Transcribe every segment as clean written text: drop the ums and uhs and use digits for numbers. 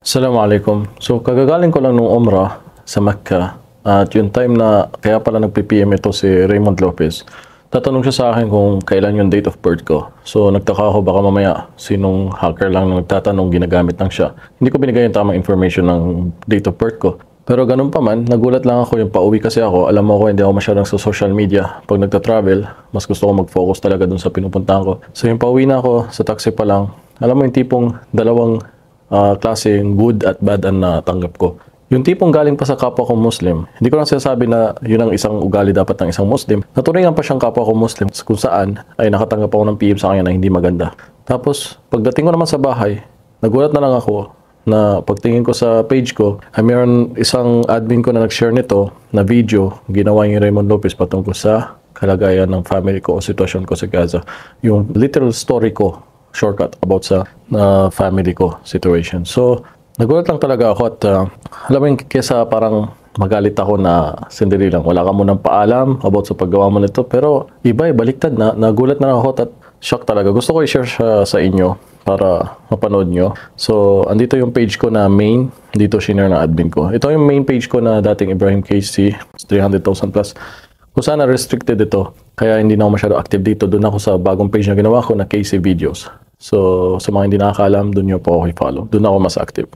Assalamualaikum. So, kagagaling ko lang nung Umrah sa Mecca at yung time na kaya pala nag-PPM ito si Raymond Lopez. Tatanong siya sa akin kung kailan yung date of birth ko. So, nagtaka ako baka mamaya sinong hacker lang na nagtatanong, ginagamit lang siya. Hindi ko binigay yung tamang information ng date of birth ko. Pero ganun pa man, nagulat lang ako yung pauwi kasi ako. Alam mo ko, hindi ako masyadong sa social media. Pag nagta-travel, mas gusto ko mag-focus talaga dun sa pinupuntahan ko. So, yung pauwi na ako, sa taxi pa lang, alam mo yung tipong dalawang klaseng good at bad ang natanggap ko. Yung tipong galing pa sa kapwa ko Muslim, hindi ko lang sinasabi na yun ang isang ugali dapat ng isang Muslim. Naturingan pa siyang kapwa ko Muslim kung saan ay nakatanggap ako ng PM sa kanya na hindi maganda. Tapos, pagdating ko naman sa bahay, nagulat na lang ako na pagtingin ko sa page ko, ay mayroon isang admin ko na nag-share nito na video ginawa ni Raymond Lopez patungkol sa kalagayan ng family ko o sitwasyon ko sa Gaza. Yung literal story ko, shortcut about sa family ko situation. So, nagulat lang talaga ako at alam mo yung kesa parang magalit ako na sandali lang. Wala ka munang paalam about sa paggawa mo nito. Pero iba baliktad na. Nagulat na lang ako at shock talaga. Gusto ko i-share siya sa inyo para mapanood nyo. So, andito yung page ko na main. Dito shinare na admin ko. Ito yung main page ko na dating Ibrahim KC. 300,000 plus. Kung saan restricted ito, kaya hindi na ako masyado active dito. Doon ako sa bagong page na ginawa ko na KC Videos. So, sa mga hindi nakakaalam, doon nyo po ako i-follow. Doon ako mas active.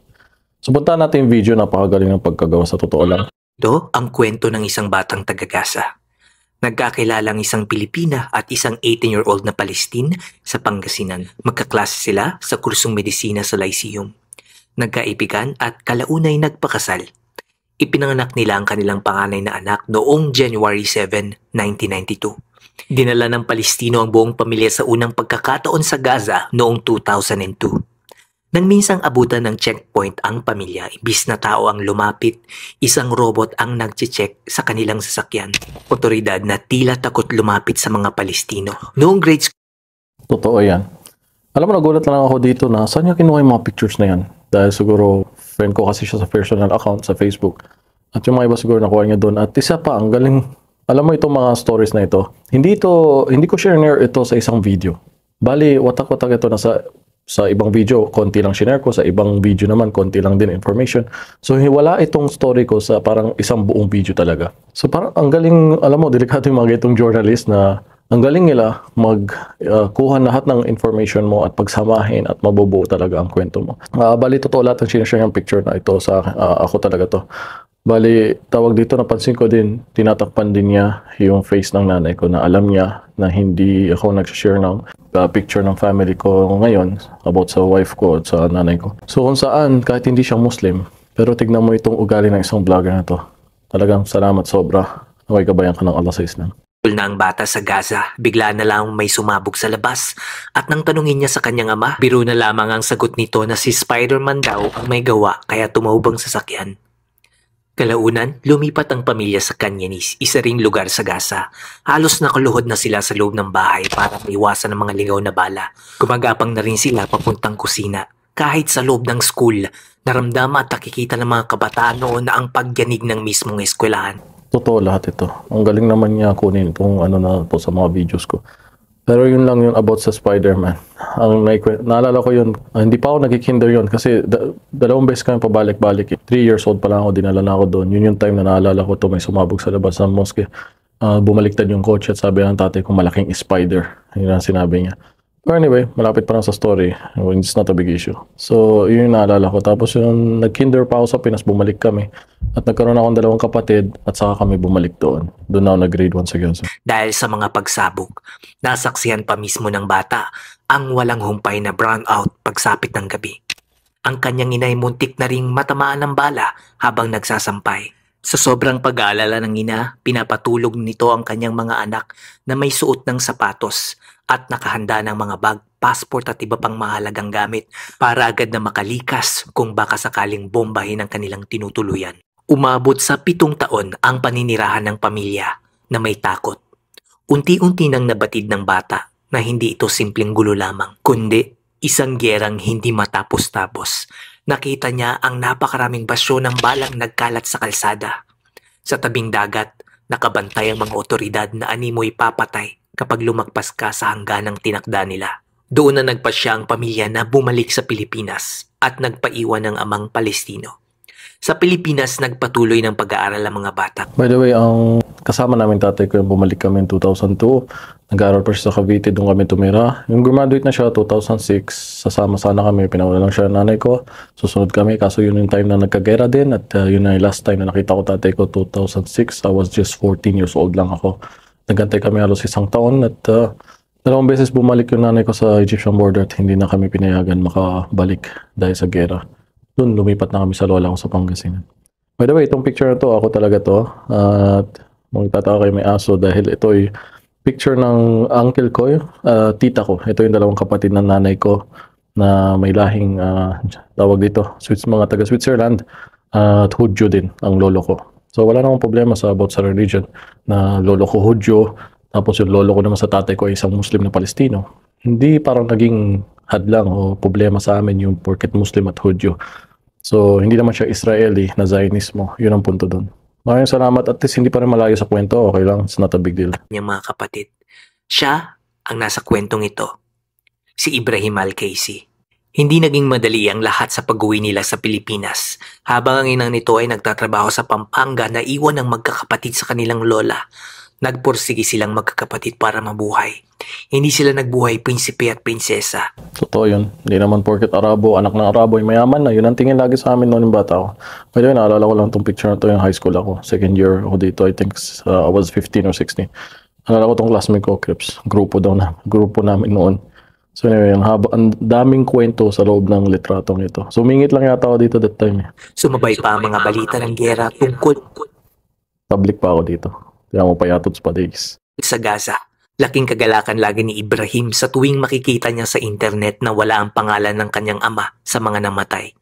So, punta natin yung video. Napakagaling ng pagkagawa sa totoo lang. Ito ang kwento ng isang batang taga-Gaza. Nagkakilalang isang Pilipina at isang 18-year-old na Palestine sa Pangasinan. Magkaklase sila sa kursong medisina sa Lyceum. Nagkaibigan at kalaunay nagpakasal. Ipinanganak nila ang kanilang panganay na anak noong January 7, 1992. Dinala ng Palestino ang buong pamilya sa unang pagkakataon sa Gaza noong 2002. Nang minsang abutan ng checkpoint ang pamilya, imbis na tao ang lumapit, isang robot ang nagche-check sa kanilang sasakyan. Otoridad na tila takot lumapit sa mga Palestino. Noong grade school, Totoo yan. Alam mo, nagulat lang ako dito na saan niya kinuha yung mga pictures na yan? Dahil siguro friend ko kasi siya sa personal account sa Facebook. At yung mga iba siguro nakuha niya doon. At isa pa, ang galing. Alam mo itong mga stories na ito. Hindi ko share ito sa isang video. Bali, watak-watak ito na sa ibang video, konti lang share ko. Sa ibang video naman, konti lang din information. So, wala itong story ko sa parang isang buong video talaga. So, parang ang galing, alam mo, delikado yung mga itong journalist na ang galing nila magkuha lahat ng information mo at pagsamahin at mabubuo talaga ang kwento mo. Bali, totoo lahat ang sinashare yung picture na ito sa ako talaga to. Bali, tawag dito, napansin ko din, tinatakpan din niya yung face ng nanay ko na alam niya na hindi ako nag-share ng picture ng family ko ngayon about sa wife ko at sa nanay ko. So kung saan, kahit hindi siya Muslim, pero tignan mo itong ugali ng isang vlogger na to. Talagang salamat sobra. Naway gabayan ka ng Allah sa Islam. na ang bata sa Gaza, bigla na lang may sumabog sa labas at nang tanungin niya sa kanyang ama, biro na lamang ang sagot nito na si Spider-Man daw ang may gawa kaya tumawag sa sakyan. Kalaunan, lumipat ang pamilya sa Canyonis, isa ring lugar sa Gaza. Halos nakaluhod na sila sa loob ng bahay para maiwasan ng mga ligaw na bala. Gumagapang na rin sila papuntang kusina. Kahit sa loob ng school, naramdaman at nakikita ng mga kabataan noon na ang pagyanig ng mismong eskwelahan. Totoo lahat ito. Ang galing naman niya kunin itong ano na po sa mga videos ko. Pero yun lang yun about sa Spider-Man. Naalala ko yun, hindi pa ako nag-kinder yun kasi dalawang beses kami pabalik-balik. 3 years old pa lang ako, dinala na ako doon. Yun yung time na naalala ko to may sumabog sa labas ng mosque. Bumaliktad yung coach at sabi ng tatay ko malaking spider. Yun ang sinabi niya. But anyway, malapit pa lang sa story. It's not a big issue. So, yun yung naalala ko. Tapos yung nag-kinder pa ako sa Pinas, bumalik kami. At nagkaroon akong dalawang kapatid at saka kami bumalik doon. Doon ako nag-grade 1 sa Gaza. Dahil sa mga pagsabog, nasaksihan pa mismo ng bata ang walang humpay na brownout pagsapit ng gabi. Ang kanyang inay muntik na ring matamaan ng bala habang nagsasampay. Sa sobrang pag-aalala ng ina, pinapatulog nito ang kanyang mga anak na may suot ng sapatos at nakahanda ng mga bag, passport at iba pang mahalagang gamit para agad na makalikas kung baka sakaling bombahin ang kanilang tinutuluyan. Umabot sa 7 taon ang paninirahan ng pamilya na may takot. Unti-unti nang nabatid ng bata na hindi ito simpleng gulo lamang, kundi isang gerang hindi matapos-tapos. Nakita niya ang napakaraming basyo ng balang nagkalat sa kalsada. Sa tabing dagat, nakabantay ang mga otoridad na animoy papatay kapag lumagpas ka sa hangganang tinakda nila. Doon na nagpasya ang pamilya na bumalik sa Pilipinas at nagpaiwan ng amang Palestino. Sa Pilipinas, nagpatuloy ng pag-aaral ang mga bata. By the way, ang kasama namin tatay ko yung bumalik kami in 2002. Nag-aaral pa siya sa Cavite, doon kami tumira. Yung graduate na siya 2006, sasama sana kami, pinauna lang siya ng nanay ko. Susunod kami, kaso yun yung time na nagkagera din at yun na yung last time na nakita ko tatay ko 2006. I was just 14 years old lang ako. Nagantay kami halos isang taon at dalawang beses bumalik yung nanay ko sa Egyptian border at hindi na kami pinayagan makabalik dahil sa gera. Doon, lumipat na kami sa lola ko sa Pangasinan. By the way, itong picture na to, ako talaga to. At magtataka kayo may aso dahil ito ay picture ng uncle ko, tita ko. Ito yung dalawang kapatid ng nanay ko na may lahing tawag dito, mga taga Switzerland at Hudyo din ang lolo ko. So wala namang problema about sa religion na lolo ko Hudyo, tapos yung lolo ko naman sa tatay ko ay isang Muslim na Palestino. Hindi parang naging hadlang o problema sa amin yung porket Muslim at Hudyo. So, hindi naman siya Israeli na Zionismo. Yun ang punto doon. Maraming salamat. At least hindi pa rin malayo sa kwento. Okay lang. It's not a big deal. Niyang mga kapatid. Siya ang nasa kwentong ito. Si Ibrahim Al-Casey. Hindi naging madali ang lahat sa pag-uwi nila sa Pilipinas. Habang ang inang nito ay nagtatrabaho sa Pampanga na iwan ng magkakapatid sa kanilang lola. Nagpursige silang magkakapatid para mabuhay. Hindi sila nagbuhay prinsipe at prinsesa. Totoo yun. Hindi naman porket Arabo, anak ng Arabo ay mayaman na. Yun ang tingin lagi sa amin noon yung bata ko. By the way, naalala ko lang itong picture na ito yung high school ako. Second year ako dito. I think I was 15 or 16. Naalala ko itong classmate ko, Crips. Grupo namin noon. So anyway, ang daming kwento sa loob ng litratong ito. Sumingit lang yata ako dito that time. Sumabay pa ang mga balita ng gera tungkol Public pa ako dito. Kaya mo payatot sa days. sa Gaza. Laking kagalakan lagi ni Ibrahim sa tuwing makikita niya sa internet na wala ang pangalan ng kanyang ama sa mga namatay.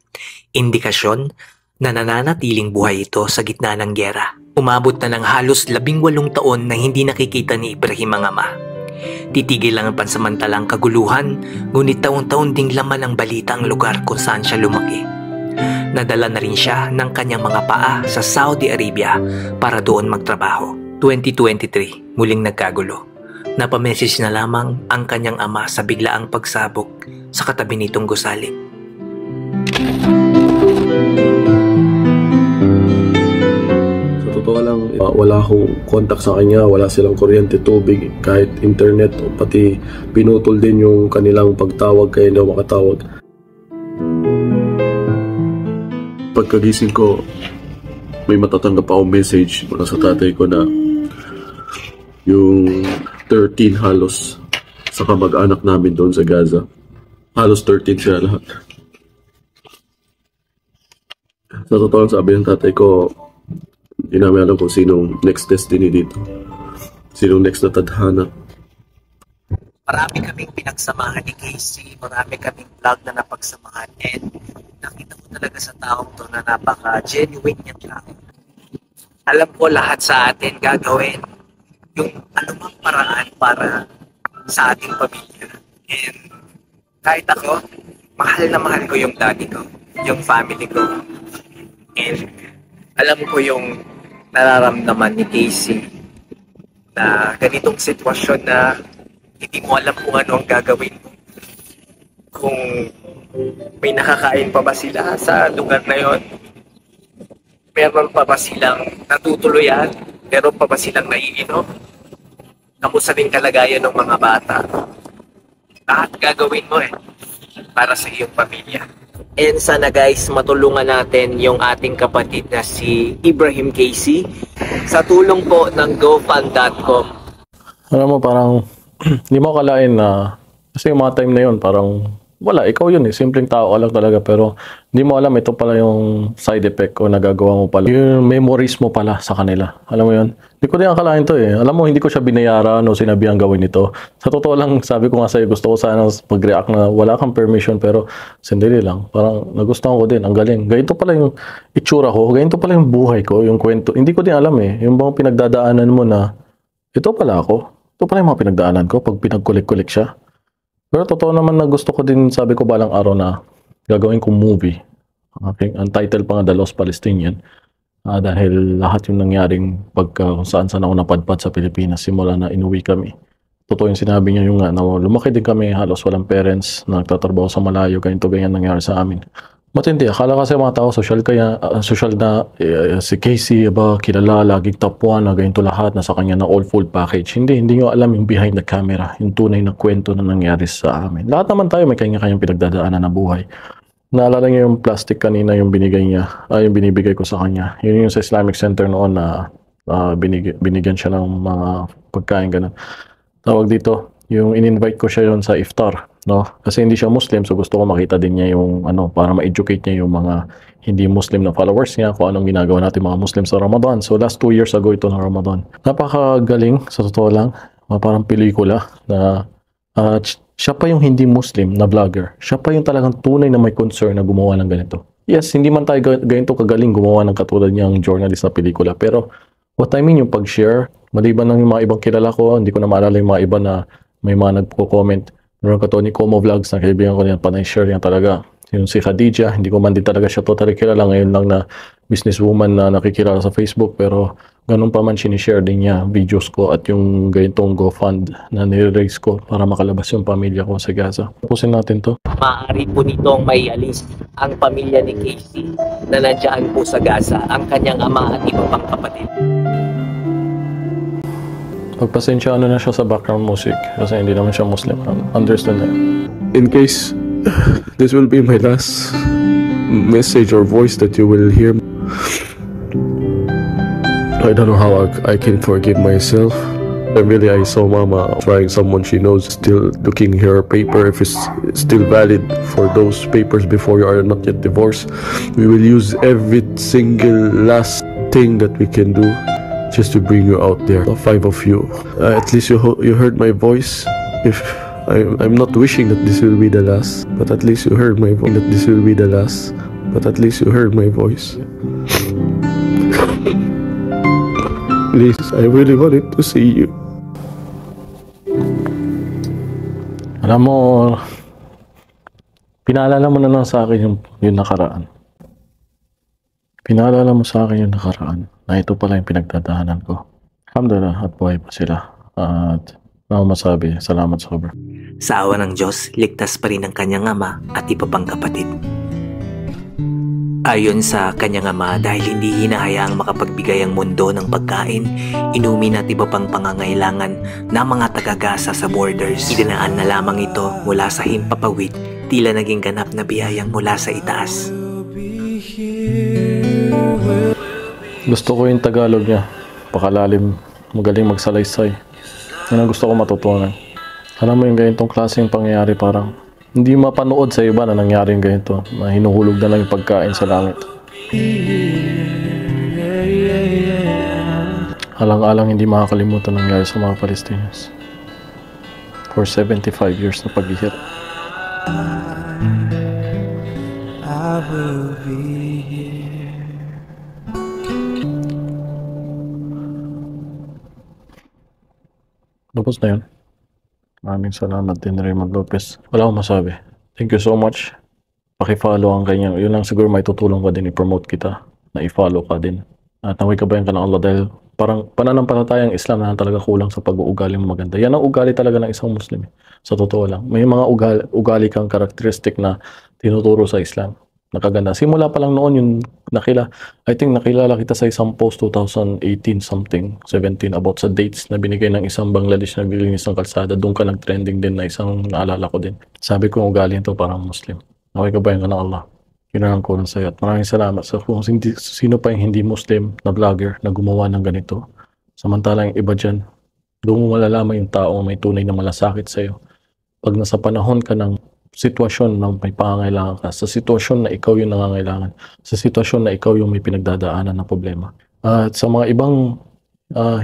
Indikasyon na nananatiling buhay ito sa gitna ng gera. Umabot na ng halos 18 taon na hindi nakikita ni Ibrahim ang ama. Titigil lang ang pansamantalang kaguluhan, ngunit taon-taon ding laman ng balita ang lugar kung saan siya lumaki. Nadala na rin siya ng kanyang mga paa sa Saudi Arabia para doon magtrabaho. 2023, muling nagkagulo. Napamessage na lamang ang kanyang ama sa biglaang pagsabog sa katabi nitong gusali. Sa totoo lang, wala akong contact sa kanya, wala silang kuryente, tubig, kahit internet, o pati pinutol din yung kanilang pagtawag kaya hindi ako makatawag. Pagkagising ko, may matatanggap akong message mula sa tatay ko na yung 13 halos sa kamag-anak namin doon sa Gaza. Halos 13 sila lahat. Sa totoo lang, sabi ng tatay ko, hindi namin alam kung sinong next destiny dito. Sinong next na tadhana. Marami kaming pinagsamahan ni Casey, marami kaming vlog na napagsamahan, and nakita ko talaga sa taong to na napaka-genuine niya tao. Alam ko lahat sa atin gagawin yung anumang paraan para sa ating pamilya. And kahit ako, mahal na mahal ko yung daddy ko, yung family ko. And alam ko yung nararamdaman ni Casey na ganitong sitwasyon na hindi mo alam kung ano ang gagawin mo. Kung may nakakain pa ba sila sa lugar na yon? Meron pa ba silang natutuluyan? Meron pa ba silang naiinom? Kamusta din kalagayan ng mga bata? Lahat gagawin mo para sa iyong pamilya. And sana guys, matulungan natin yung ating kapatid na si Ibrahim Casey sa tulong po ng gofund.com. Alam mo, parang hindi mo akalain na kasi yung mga time na yun, parang wala, ikaw yun simpleng tao ka lang talaga, pero hindi mo alam ito pala yung side effect o nagagawa mo pala. Yung memories mo pala sa kanila. Alam mo yun? Hindi ko din akalain to Alam mo, hindi ko siya binayaran o sinabihan gawin ito. Sa totoo lang, sabi ko nga sa'yo, gusto ko sana mag-react na wala kang permission, pero sandali lang. Parang nagustuhan ko din, ang galing. Ganito pala yung itsura ko, ganito pala yung buhay ko, yung kwento. Hindi ko din alam Yung bang pinagdadaanan mo na, ito pala ako. Ito pala yung mga pinagdaanan ko pag pinagkulik-kulik siya. Pero totoo naman na gusto ko din, sabi ko balang araw na gagawin kong movie. Okay? Ang title pa nga The Lost Palestinian. Dahil lahat yung nangyaring kung saan ako napadpad sa Pilipinas simula na inuwi kami. totoo yung sinabi niya yung nga, na lumaki din kami halos walang parents, na nagtatrabaho sa malayo, ganito ganyan nangyari sa amin. Matindi, akala kasi mga tao social kaya social na si Casey ba kilala laging top 1 na ganito lahat nasa kanya na all full package. Hindi nyo alam yung behind the camera, yung tunay na kwento na nangyari sa amin. Lahat naman tayo may kanya-kanyang pinagdadaanan na buhay. Naalala niyo yung plastic kanina yung binigay niya, yung binibigay ko sa kanya. Yun yung sa Islamic Center noon na binigyan siya ng mga pagkain ganun. Tawag dito, yung in-invite ko siya yon sa iftar, no? Kasi hindi siya Muslim, so gusto ko makita din niya yung para ma-educate niya yung mga hindi Muslim na followers niya kung anong ginagawa natin mga Muslim sa Ramadan. So last 2 years ago ito na Ramadan. Napakagaling, sa totoo lang, parang pelikula na siya pa yung hindi Muslim na vlogger. Siya pa yung talagang tunay na may concern na gumawa ng ganito. Yes, hindi man tayo ganito kagaling gumawa ng katulad niyang journalist na pelikula, pero what I mean yung pag-share, maliban ng yung mga ibang kilala ko, hindi ko na maalala yung mga iba na may mga nagko-comment. Meron ka to ni Como Vlogs na kaibigan ko niyan, panay-share niya talaga. Yung si Khadija, hindi ko man din talaga siya totally kilala. Ngayon lang na businesswoman na nakikilala sa Facebook, pero ganun pa man sinishare din niya videos ko at yung ganitong GoFund na nire-raise ko para makalabas yung pamilya ko sa Gaza. Tapusin natin to. Maaari po nitong may alis ang pamilya ni Casey na nandiyan po sa Gaza, ang kanyang ama at iba pang kapatid. Pagpasensya na siya sa background music kasi hindi naman siya Muslim. Understand na. In case this will be my last message or voice that you will hear, I don't know how I can forgive myself. I saw Mama trying someone she knows, still looking her paper if it's still valid for those papers before you are not yet divorced. We will use every single last thing that we can do just to bring you out there. 5 of you. At least you heard my voice. If I'm not wishing that this will be the last, but at least you heard my voice. That this will be the last, but at least you heard my voice. Please, I really wanted to see you. Alam mo, pinaalala mo na lang sa akin yung nakaraan. Pinaalala mo sa akin yung nakaraan na ito pala yung pinagdadaanan ko. Alhamdulillah, at buhay pa sila. At masabi, salamat sobra. Sa awa ng Diyos, ligtas pa rin ang kanyang ama at iba pang kapatid. Ayon sa kanyang ama, dahil hindi hinahayaang makapagbigay ang mundo ng pagkain, inumin at iba pang pangangailangan ng mga taga-Gaza sa borders. Idinaan na lamang ito mula sa himpapawid, tila naging ganap na biyayang mula sa itaas. Gusto ko yung Tagalog niya. Pakalalim, magaling magsalaysay. Yan ang gusto ko matutunan. Alam mo yung ganitong klaseng pangyayari, parang hindi mapanood sa iba na nangyari yung ganito, na hinuhulog na lang yung pagkain sa langit. Alang-alang hindi makakalimutan nangyari sa mga Palestinians for 75 years na paghihirap. I will be here. Tapos na yun. Maraming salamat din, Raymond Lopez. Wala akong masabi. Thank you so much. Paki-follow ang kanyang. Yun lang siguro may tutulong ka din, i-promote kita na i-follow ka din. At naway kabayan ka ng Allah dahil parang pananampalatayang Islam na talaga kulang sa pag-uugali mo maganda. Yan ang ugali talaga ng isang Muslim. Sa totoo lang. May mga ugali kang karakteristik na tinuturo sa Islam. Nakaganda. Simula pa lang noon yung I think nakilala kita sa isang post 2018 something, 17 about sa dates na binigay ng isang Bangladesh na naglilinis ng kalsada. Doon ka nag-trending din na isang naalala ko din. Sabi ko, ugali ito parang Muslim. Okay ka ba ka ng Allah? Yun ang kulang sa'yo. At maraming salamat sa kung sino pa yung hindi Muslim na vlogger na gumawa ng ganito. Samantalang yung iba dyan, doon mo malalaman yung tao may tunay na malasakit sa'yo. Pag nasa panahon ka ng sitwasyon na may pangangailangan ka, sa sitwasyon na ikaw yung nangangailangan, sa sitwasyon na ikaw yung may pinagdadaanan na problema. At sa mga ibang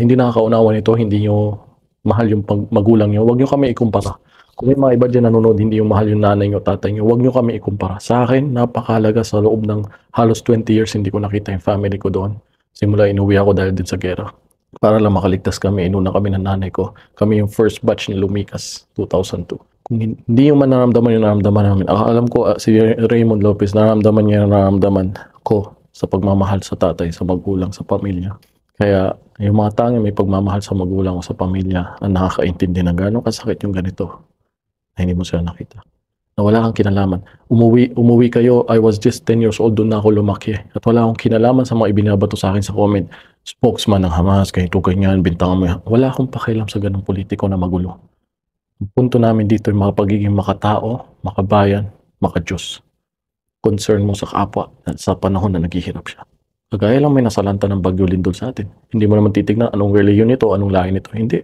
hindi nakakaunawa nito, hindi nyo mahal yung magulang nyo, huwag nyo kami ikumpara. Kung may mga iba dyan nanonood, hindi yung mahal yung nanay nyo, tatay nyo, huwag nyo kami ikumpara. Sa akin, napakalaga sa loob ng halos 20 years, hindi ko nakita yung family ko doon. Simula inuwi ako dahil din sa gera. Para lang makaligtas kami, inuna kami ng nanay ko. Kami yung first batch ni Lumikas, 2002. Kung hindi yung naramdaman yung naramdaman namin. Alam ko si Raymond Lopez, naramdaman niya yung naramdaman ko sa pagmamahal sa tatay, sa magulang, sa pamilya. Kaya Yung mga tanging may pagmamahal sa magulang o sa pamilya ang nakakaintindi ng gano'ng kasakit yung ganito na hindi mo sila nakita. Na wala kang kinalaman. Umuwi kayo, I was just 10 years old, doon na ako lumaki. At wala akong kinalaman sa mga ibinabato sa akin sa comment. Spokesman ng Hamas, ganito, ganyan, bintangan mo yan. Wala akong pakialam sa ganong politiko na magulo. Ang punto namin dito ay mga pagiging makatao, makabayan, makadiyos. Concern mo sa kapwa sa panahon na naghihirap siya. Kagaya lang may nasalanta ng Bagyo Lindol sa atin. Hindi mo naman titignan anong religion nito, anong lahi nito. Hindi.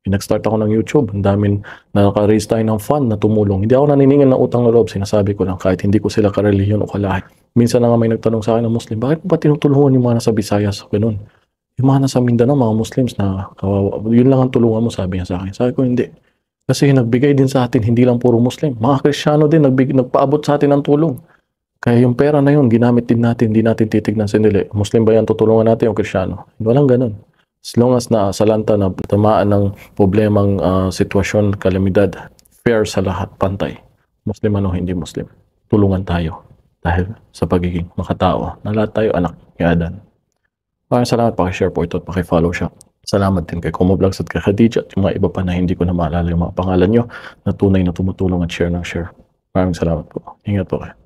Nag-start ako ng YouTube. Ang daming naka-raise tayo ng fund na tumulong. Hindi ako naniningil ng utang na loob. Sinasabi ko lang kahit hindi ko sila karelihiyon o kalahi. Minsan na nga may nagtanong sa akin ng Muslim, bakit mo ba tinutulungan yung mga nasa Visayas? Ganun. Yung mga nasa Mindanao, mga Muslims na kawawa. Yun lang ang tulungan mo, sabi niya sa akin. Sabi ko, hindi. Kasi nagbigay din sa atin, hindi lang puro Muslim. Mga Kristiyano din, nagpaabot sa atin ng tulong. Kaya yung pera na yun, ginamit din natin, hindi natin titignan sandali. Muslim ba yan, tutulungan natin yung Kristiyano? Walang ganun. As long as na salanta na tamaan ng problemang sitwasyon, kalamidad, fair sa lahat, pantay. Muslim ano, hindi Muslim. Tulungan tayo. Dahil sa pagiging makatao, na lahat tayo anak ni Adan. Maraming salamat, pakishare po ito at pakifollow siya. Salamat din kay Kumo Vlogs at kay Khadija at yung mga iba pa na hindi ko na maalala yung mga pangalan nyo na tunay na tumutulong at share ng share. Maraming salamat po. Ingat po kayo.